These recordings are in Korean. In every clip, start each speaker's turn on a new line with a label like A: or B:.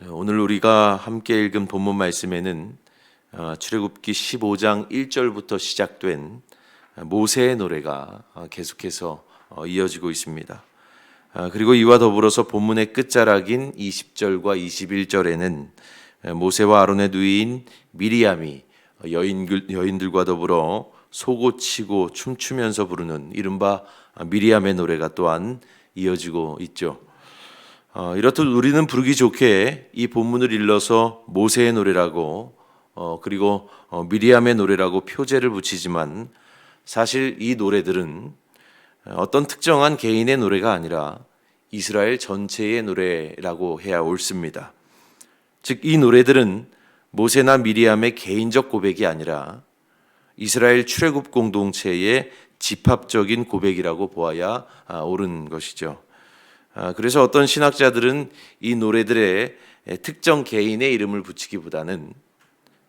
A: 오늘 우리가 함께 읽은 본문 말씀에는 출애굽기 15장 1절부터 시작된 모세의 노래가 계속해서 이어지고 있습니다. 그리고 이와 더불어서 본문의 끝자락인 20절과 21절에는 모세와 아론의 누이인 미리암이 여인들과 더불어 소고치고 춤추면서 부르는 이른바 미리암의 노래가 또한 이어지고 있죠. 이렇듯 우리는 부르기 좋게 이 본문을 일러서 모세의 노래라고 그리고 미리암의 노래라고 표제를 붙이지만 사실 이 노래들은 어떤 특정한 개인의 노래가 아니라 이스라엘 전체의 노래라고 해야 옳습니다. 즉 이 노래들은 모세나 미리암의 개인적 고백이 아니라 이스라엘 출애굽 공동체의 집합적인 고백이라고 보아야 옳은 것이죠. 그래서 어떤 신학자들은 이 노래들의 특정 개인의 이름을 붙이기보다는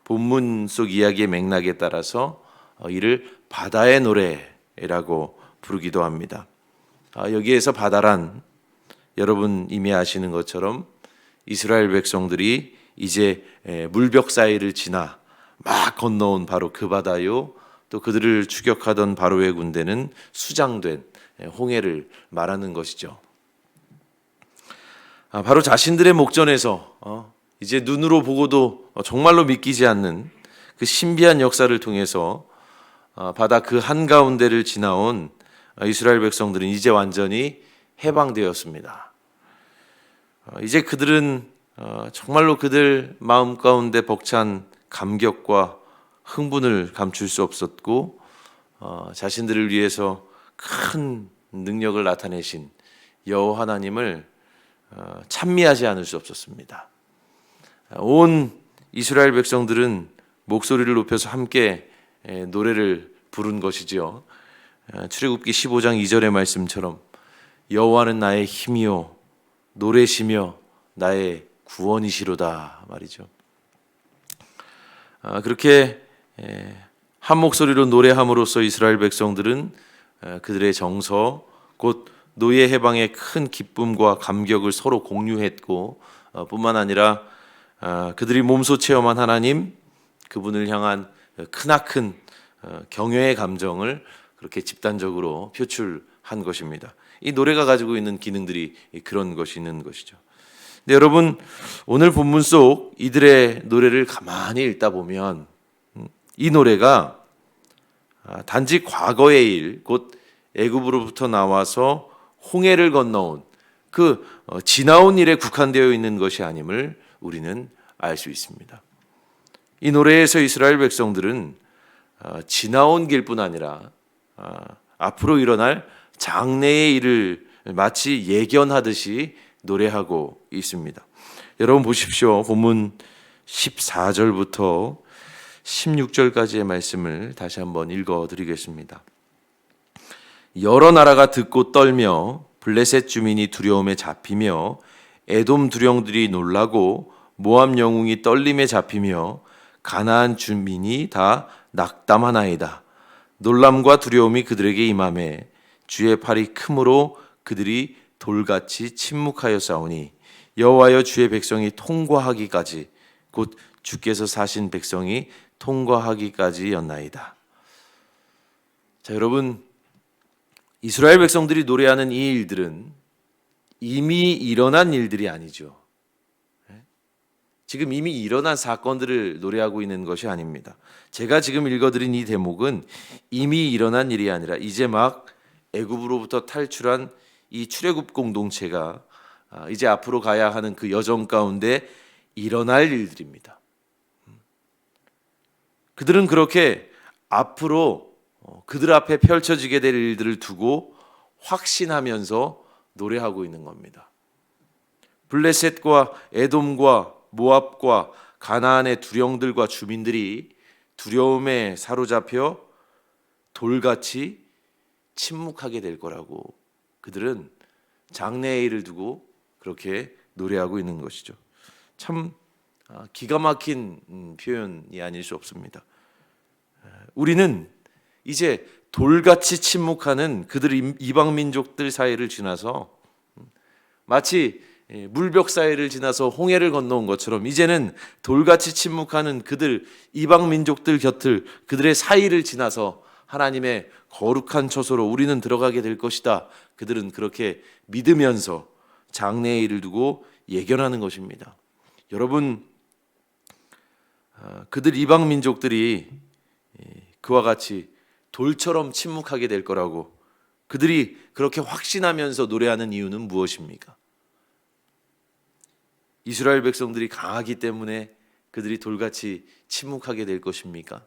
A: 본문 속 이야기의 맥락에 따라서 이를 바다의 노래라고 부르기도 합니다. 여기에서 바다란 여러분 이미 아시는 것처럼 이스라엘 백성들이 이제 물벽 사이를 지나 막 건너온 바로 그 바다요, 또 그들을 추격하던 바로의 군대는 수장된 홍해를 말하는 것이죠. 바로 자신들의 목전에서 이제 눈으로 보고도 정말로 믿기지 않는 그 신비한 역사를 통해서 바다 그 한가운데를 지나온 이스라엘 백성들은 이제 완전히 해방되었습니다. 이제 그들은 정말로 그들 마음 가운데 벅찬 감격과 흥분을 감출 수 없었고 자신들을 위해서 큰 능력을 나타내신 여호와 하나님을 찬미하지 않을 수 없었습니다. 온 이스라엘 백성들은 목소리를 높여서 함께 노래를 부른 것이지요. 출애굽기 15장 2절의 말씀처럼 여호와는 나의 힘이요 노래시며 나의 구원이시로다 말이죠. 그렇게 한 목소리로 노래함으로써 이스라엘 백성들은 그들의 정서 곧 노예 해방의 큰 기쁨과 감격을 서로 공유했고 뿐만 아니라 그들이 몸소 체험한 하나님 그분을 향한 크나큰 경외의 감정을 그렇게 집단적으로 표출한 것입니다. 이 노래가 가지고 있는 기능들이 그런 것이 있는 것이죠. 근데 여러분 오늘 본문 속 이들의 노래를 가만히 읽다 보면 이 노래가 단지 과거의 일, 곧 애굽으로부터 나와서 홍해를 건너온 그 지나온 일에 국한되어 있는 것이 아님을 우리는 알 수 있습니다. 이 노래에서 이스라엘 백성들은 지나온 길뿐 아니라 앞으로 일어날 장래의 일을 마치 예견하듯이 노래하고 있습니다. 여러분 보십시오. 본문 14절부터 16절까지의 말씀을 다시 한번 읽어드리겠습니다. 여러 나라가 듣고 떨며 블레셋 주민이 두려움에 잡히며 에돔 두령들이 놀라고 모압 영웅이 떨림에 잡히며 가나안 주민이 다 낙담하나이다. 놀람과 두려움이 그들에게 임하매 주의 팔이 크므로 그들이 돌같이 침묵하였사오니 여호와여 주의 백성이 통과하기까지 곧 주께서 사신 백성이 통과하기까지였나이다. 자, 여러분 이스라엘 백성들이 노래하는 이 일들은 이미 일어난 일들이 아니죠. 지금 이미 일어난 사건들을 노래하고 있는 것이 아닙니다. 제가 지금 읽어드린 이 대목은 이미 일어난 일이 아니라 이제 막 애굽으로부터 탈출한 이 출애굽 공동체가 이제 앞으로 가야 하는 그 여정 가운데 일어날 일들입니다. 그들은 그렇게 앞으로 그들 앞에 펼쳐지게 될 일들을 두고 확신하면서 노래하고 있는 겁니다. 블레셋과 에돔과 모압과 가나안의 두령들과 주민들이 두려움에 사로잡혀 돌같이 침묵하게 될 거라고 그들은 장래의 일을 두고 그렇게 노래하고 있는 것이죠. 참 기가 막힌 표현이 아닐 수 없습니다. 우리는 이제 돌같이 침묵하는 그들 이방 민족들 사이를 지나서 마치 물벽 사이를 지나서 홍해를 건너온 것처럼 이제는 돌같이 침묵하는 그들 이방 민족들 곁을 그들의 사이를 지나서 하나님의 거룩한 처소로 우리는 들어가게 될 것이다. 그들은 그렇게 믿으면서 장래의 일을 두고 예견하는 것입니다. 여러분, 그들 이방 민족들이 그와 같이 돌처럼 침묵하게 될 거라고 그들이 그렇게 확신하면서 노래하는 이유는 무엇입니까? 이스라엘 백성들이 강하기 때문에 그들이 돌같이 침묵하게 될 것입니까?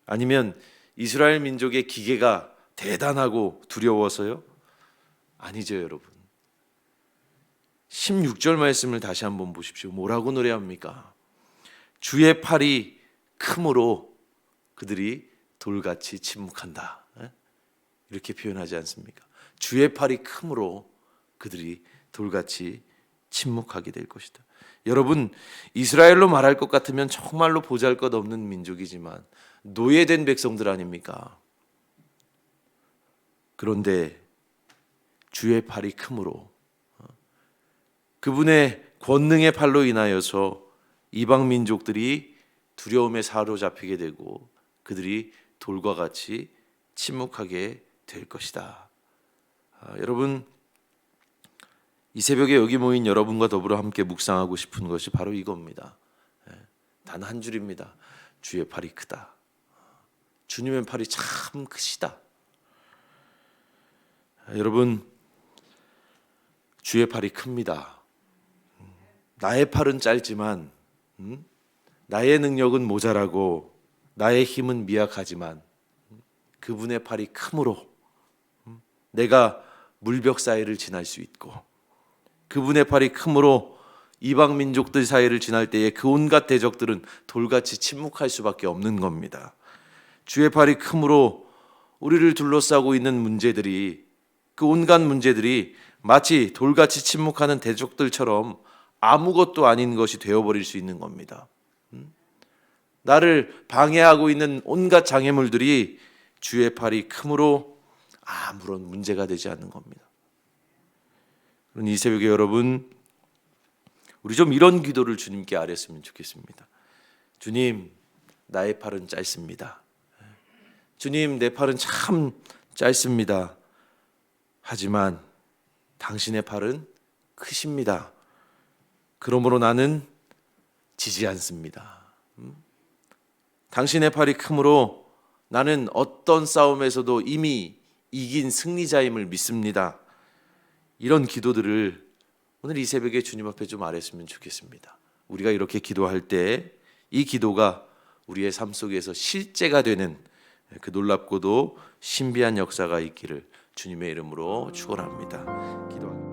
A: 아니면 이스라엘 민족의 기계가 대단하고 두려워서요? 아니죠, 여러분. 16절 말씀을 다시 한번 보십시오. 뭐라고 노래합니까? 주의 팔이 크므로 그들이 돌같이 침묵한다. 이렇게 표현하지 않습니까? 주의 팔이 크므로 그들이 돌같이 침묵하게 될 것이다. 여러분, 이스라엘로 말할 것 같으면 정말로 보잘것없는 민족이지만 노예된 백성들 아닙니까? 그런데 주의 팔이 크므로 그분의 권능의 팔로 인하여서 이방 민족들이 두려움에 사로잡히게 되고 그들이 돌과 같이 침묵하게 될 것이다. 여러분, 이 새벽에 여기 모인 여러분과 더불어 함께 묵상하고 싶은 것이 바로 이겁니다. 단 한 줄입니다. 주의 팔이 크다. 주님의 팔이 참 크시다. 여러분, 주의 팔이 큽니다. 나의 팔은 짧지만 나의 능력은 모자라고 나의 힘은 미약하지만 그분의 팔이 크므로 내가 물벽 사이를 지날 수 있고 그분의 팔이 크므로 이방 민족들 사이를 지날 때에 그 온갖 대적들은 돌같이 침묵할 수밖에 없는 겁니다. 주의 팔이 크므로 우리를 둘러싸고 있는 문제들이 그 온갖 문제들이 마치 돌같이 침묵하는 대적들처럼 아무것도 아닌 것이 되어버릴 수 있는 겁니다. 나를 방해하고 있는 온갖 장애물들이 주의 팔이 크므로 아무런 문제가 되지 않는 겁니다. 이 새벽에 여러분, 우리 좀 이런 기도를 주님께 아뢰었으면 좋겠습니다. 주님, 나의 팔은 짧습니다. 주님, 내 팔은 참 짧습니다. 하지만 당신의 팔은 크십니다. 그러므로 나는 지지 않습니다. 당신의 팔이 크므로 나는 어떤 싸움에서도 이미 이긴 승리자임을 믿습니다. 이런 기도들을 오늘 이 새벽에 주님 앞에 좀 아뢰었으면 좋겠습니다. 우리가 이렇게 기도할 때 이 기도가 우리의 삶 속에서 실제가 되는 그 놀랍고도 신비한 역사가 있기를 주님의 이름으로 축원합니다. 기도합니다.